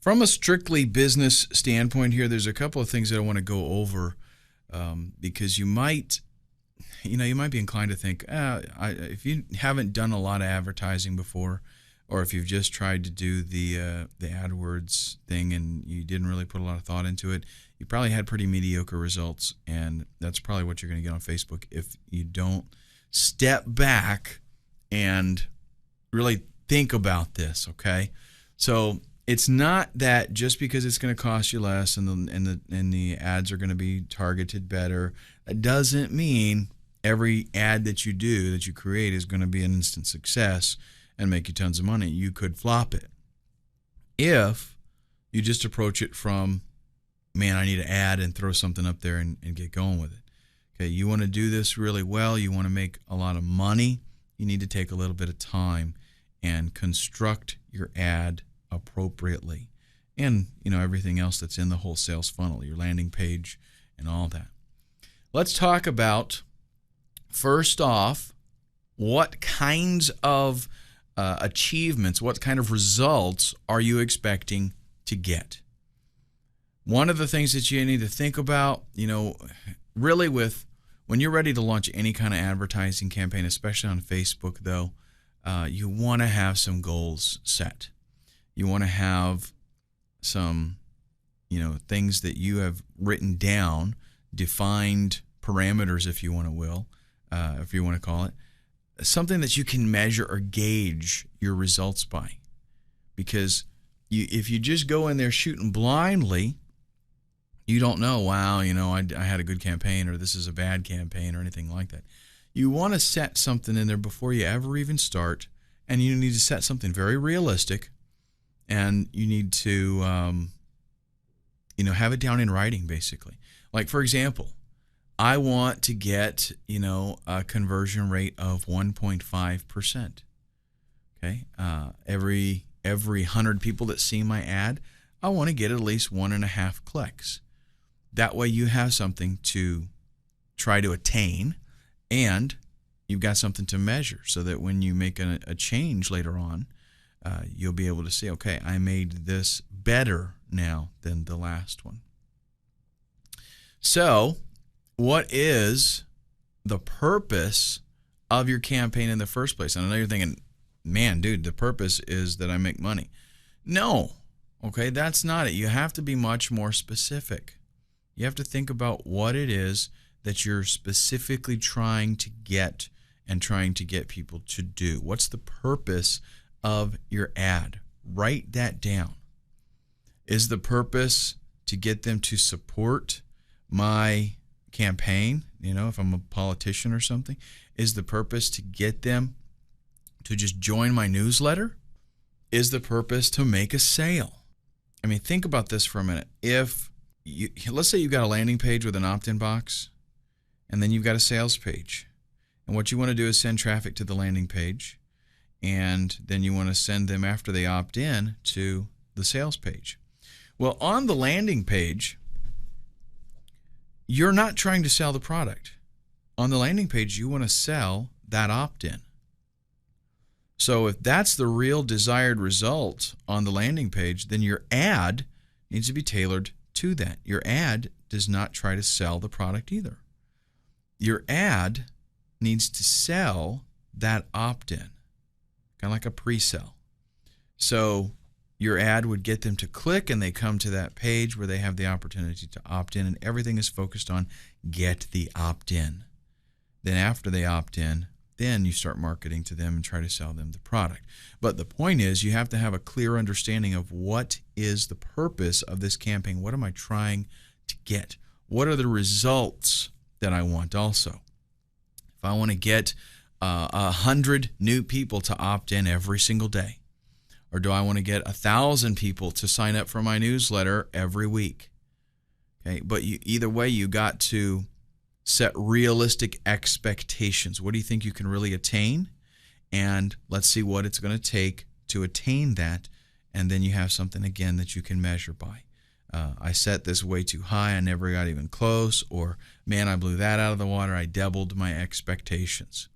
From a strictly business standpoint here, there's a couple of things that I want to go over because you might be inclined to think, if you haven't done a lot of advertising before, or if you've just tried to do the AdWords thing and you didn't really put a lot of thought into it, you probably had pretty mediocre results, and that's probably what you're going to get on Facebook if you don't step back and really think about this, okay? So it's not that just because it's going to cost you less and the ads are going to be targeted better, that doesn't mean every ad that you create is going to be an instant success and make you tons of money. You could flop it if you just approach it from, man, I need an ad, and throw something up there and get going with it. Okay, you want to do this really well, you want to make a lot of money, you need to take a little bit of time and construct your ad appropriately. And, everything else that's in the whole sales funnel, your landing page and all that. Let's talk about, first off, what kinds of achievements, what kind of results are you expecting to get? One of the things that you need to think about, really when you're ready to launch any kind of advertising campaign, especially on Facebook, though, you want to have some goals set. You want to have some, things that you have written down, defined parameters, if you want to call it, something that you can measure or gauge your results by. Because if you just go in there shooting blindly, you don't know, wow, I had a good campaign, or this is a bad campaign, or anything like that. You want to set something in there before you ever even start, and you need to set something very realistic, and you need to, have it down in writing, basically. Like, for example, I want to get, a conversion rate of 1.5%. Okay, every 100 people that see my ad, I want to get at least 1.5 clicks. That way you have something to try to attain, and you've got something to measure, so that when you make a change later on, you'll be able to see, okay, I made this better now than the last one. So, what is the purpose of your campaign in the first place? And I know you're thinking, man, dude, the purpose is that I make money. No, okay, that's not it. You have to be much more specific. You have to think about what it is that you're specifically trying to get and trying to get people to do. What's the purpose of your ad? Write that down. Is the purpose to get them to support my campaign? If I'm a politician or something, is the purpose to get them to just join my newsletter? Is the purpose to make a sale? I mean, think about this for a minute. Let's say you've got a landing page with an opt-in box, and then you've got a sales page. And what you want to do is send traffic to the landing page, and then you want to send them, after they opt in, to the sales page. Well, on the landing page, you're not trying to sell the product. On the landing page, you want to sell that opt-in. So if that's the real desired result on the landing page, then your ad needs to be tailored to that. Your ad does not try to sell the product either. Your ad needs to sell that opt-in, kind of like a pre-sell. So your ad would get them to click, and they come to that page where they have the opportunity to opt in, and everything is focused on get the opt-in. Then after they opt in, then you start marketing to them and try to sell them the product. But the point is, you have to have a clear understanding of what is the purpose of this campaign. What am I trying to get? What are the results that I want also? If I want to get 100 new people to opt in every single day, or do I want to get 1,000 people to sign up for my newsletter every week? Okay, but either way, you got to set realistic expectations. What do you think you can really attain? And let's see what it's going to take to attain that. And then you have something, again, that you can measure by. I set this way too high, I never got even close, or man, I blew that out of the water, I doubled my expectations.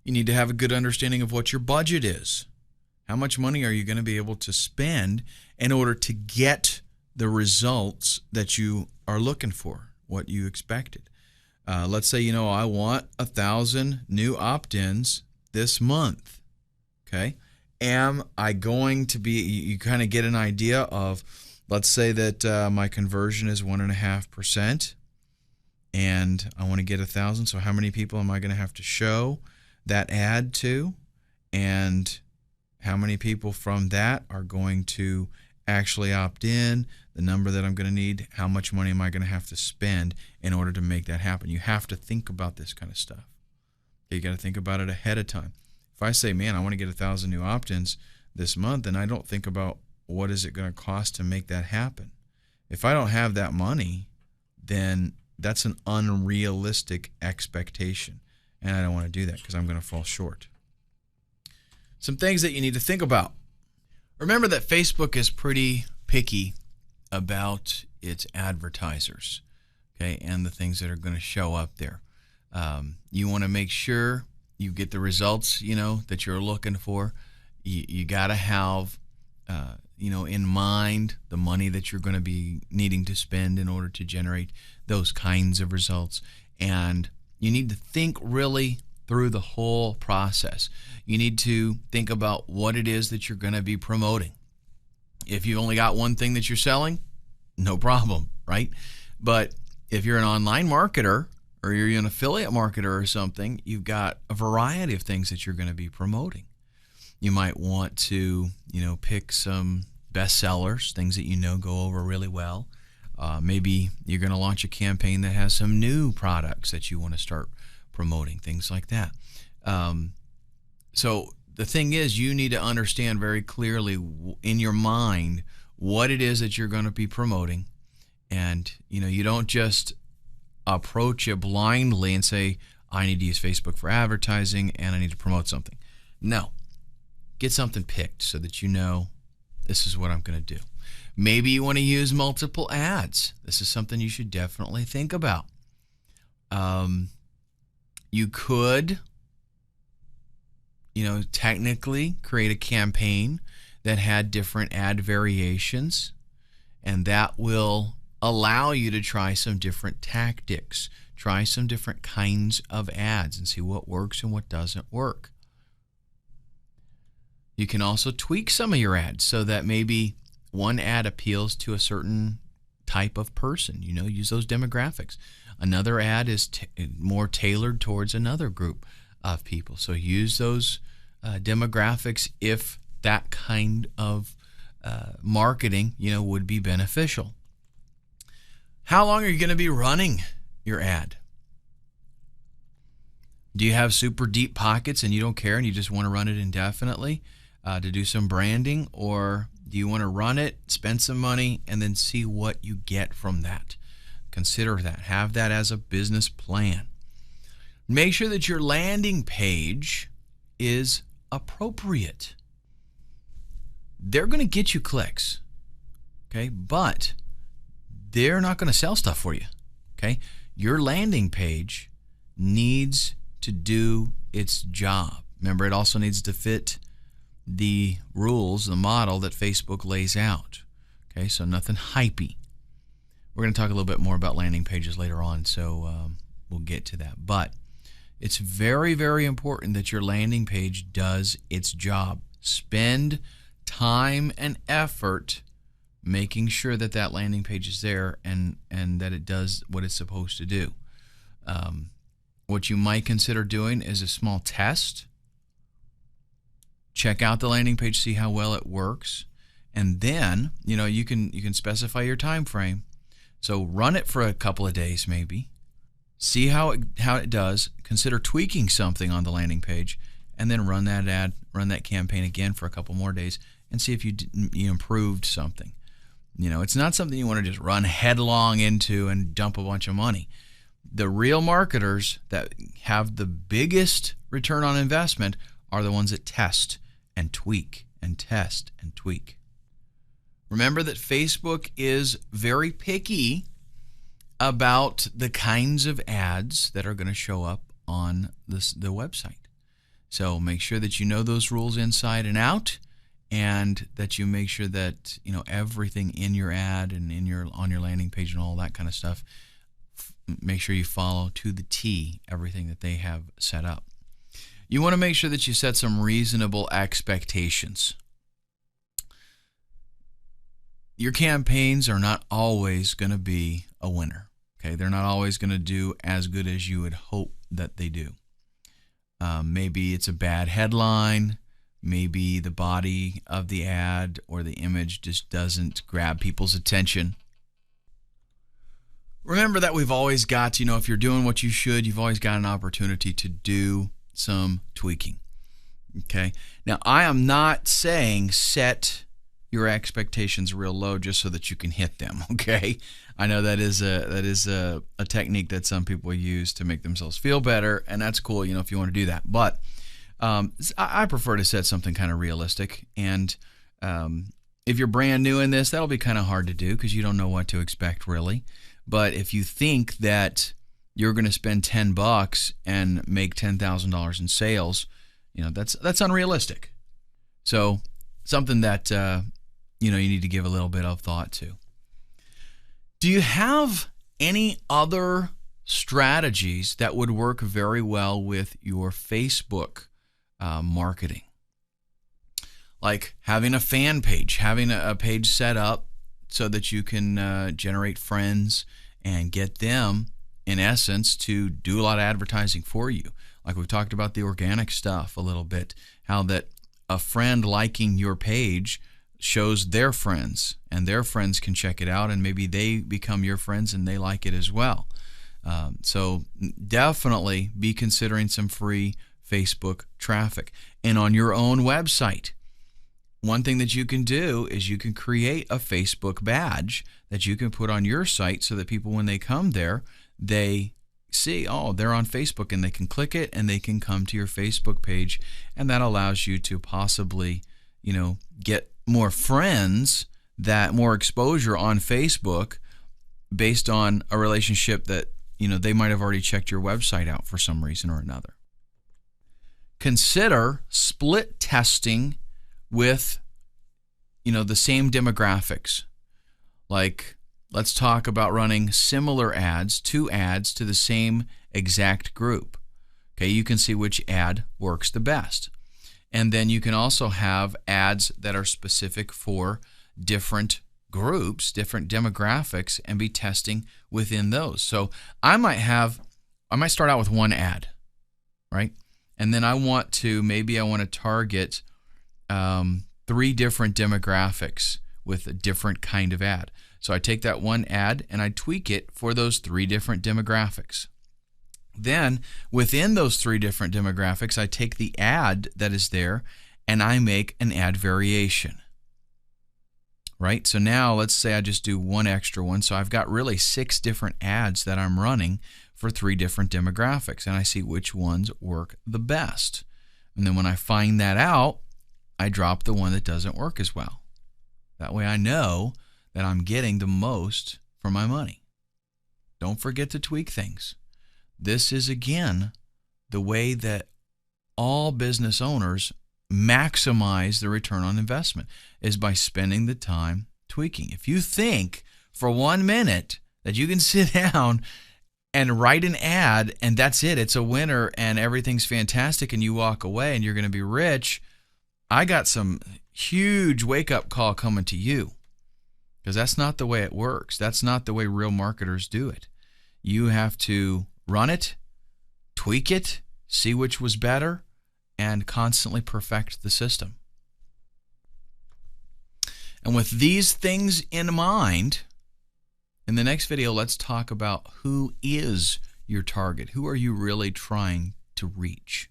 You need to have a good understanding of what your budget is. How much money are you going to be able to spend in order to get the results that you are looking for, what you expected. Let's say, I want 1,000 new opt-ins this month. Okay. Am I going to be, you kind of get an idea of, let's say that my conversion is 1.5%, and I want to get 1,000. So how many people am I going to have to show that ad to? And how many people from that are going to actually opt in? The number that I'm going to need, how much money am I going to have to spend in order to make that happen? You have to think about this kind of stuff. You got to think about it ahead of time. If I say, man, I want to get 1,000 new opt-ins this month, and I don't think about what is it going to cost to make that happen. If I don't have that money, then that's an unrealistic expectation, and I don't want to do that because I'm going to fall short. Some things that you need to think about. Remember that Facebook is pretty picky about its advertisers, okay, and the things that are going to show up there. You want to make sure you get the results, that you're looking for. You got to have, in mind the money that you're going to be needing to spend in order to generate those kinds of results. And you need to think really through the whole process. You need to think about what it is that you're going to be promoting. If you've only got one thing that you're selling, no problem, right? But if you're an online marketer or you're an affiliate marketer or something, you've got a variety of things that you're going to be promoting. You might want to, pick some bestsellers, things that go over really well. Maybe you're going to launch a campaign that has some new products that you want to start promoting, things like that. So the thing is, you need to understand very clearly in your mind what it is that you're going to be promoting. And, you don't just approach it blindly and say, I need to use Facebook for advertising and I need to promote something. No. Get something picked so that this is what I'm going to do. Maybe you want to use multiple ads. This is something you should definitely think about. You could, technically create a campaign that had different ad variations, and that will allow you to try some different tactics, try some different kinds of ads and see what works and what doesn't work. You can also tweak some of your ads so that maybe one ad appeals to a certain type of person. Use those demographics. Another ad is more tailored towards another group of people. So use those demographics if that kind of marketing, would be beneficial. How long are you going to be running your ad? Do you have super deep pockets and you don't care and you just want to run it indefinitely to do some branding? Or do you want to run it, spend some money, and then see what you get from that? Consider that. Have that as a business plan. Make sure that your landing page is appropriate. They're going to get you clicks, okay? But they're not going to sell stuff for you, okay? Your landing page needs to do its job. Remember, it also needs to fit the rules, the model that Facebook lays out, okay? So nothing hypey. We're going to talk a little bit more about landing pages later on, so we'll get to that. But it's very, very important that your landing page does its job. Spend time and effort making sure that that landing page is there and that it does what it's supposed to do. What you might consider doing is a small test. Check out the landing page, see how well it works, and then you can specify your time frame. So run it for a couple of days maybe. See how it does. Consider tweaking something on the landing page, and then run that ad, run that campaign again for a couple more days, and see if you improved something. It's not something you want to just run headlong into and dump a bunch of money. The real marketers that have the biggest return on investment are the ones that test and tweak and test and tweak. Remember that Facebook is very picky about the kinds of ads that are going to show up on the website. So make sure that you know those rules inside and out, and that you make sure that everything in your ad and on your landing page and all that kind of stuff, make sure you follow to the T everything that they have set up. You want to make sure that you set some reasonable expectations. Your campaigns are not always going to be a winner. Okay, they're not always going to do as good as you would hope that they do. Maybe it's a bad headline. Maybe the body of the ad or the image just doesn't grab people's attention. Remember that we've always got, if you're doing what you should, you've always got an opportunity to do some tweaking. Okay. Now, I am not saying set your expectations real low just so that you can hit them. Okay. I know that is a technique that some people use to make themselves feel better, and that's cool, if you want to do that. But I prefer to set something kind of realistic. And if you're brand new in this, that'll be kind of hard to do because you don't know what to expect really. But if you think that you're going to spend $10 and make $10,000 in sales, that's unrealistic. So something that you need to give a little bit of thought to. Do you have any other strategies that would work very well with your Facebook marketing? Like having a fan page, having a page set up so that you can generate friends and get them, in essence, to do a lot of advertising for you. Like we've talked about the organic stuff a little bit, how that a friend liking your page shows their friends, and their friends can check it out, and maybe they become your friends and they like it as well. So definitely be considering some free Facebook traffic. And on your own website, one thing that you can do is you can create a Facebook badge that you can put on your site so that people, when they come there, they see, oh, they're on Facebook, and they can click it and they can come to your Facebook page, and that allows you to possibly, get more friends, that more exposure on Facebook based on a relationship that, they might have already checked your website out for some reason or another. Consider split testing with, the same demographics. Like, let's talk about running similar ads, 2 ads to the same exact group. Okay, you can see which ad works the best. And then you can also have ads that are specific for different groups, different demographics, and be testing within those. So I might start out with 1 ad, right? And then I want to target 3 different demographics with a different kind of ad. So I take that 1 ad and I tweak it for those 3 different demographics. Then within those 3 different demographics, I take the ad that is there and I make an ad variation. Right? So now let's say I just do 1 extra one. So I've got really 6 different ads that I'm running for 3 different demographics, and I see which ones work the best. And then when I find that out, I drop the one that doesn't work as well. That way I know that I'm getting the most for my money. Don't forget to tweak things. This is, again, the way that all business owners maximize the return on investment, is by spending the time tweaking. If you think for 1 minute that you can sit down and write an ad and that's it, it's a winner and everything's fantastic, and you walk away and you're going to be rich, I got some huge wake-up call coming to you, because that's not the way it works. That's not the way real marketers do it. You have to run it, tweak it, see which was better, and constantly perfect the system. And with these things in mind, in the next video, let's talk about who is your target. Who are you really trying to reach?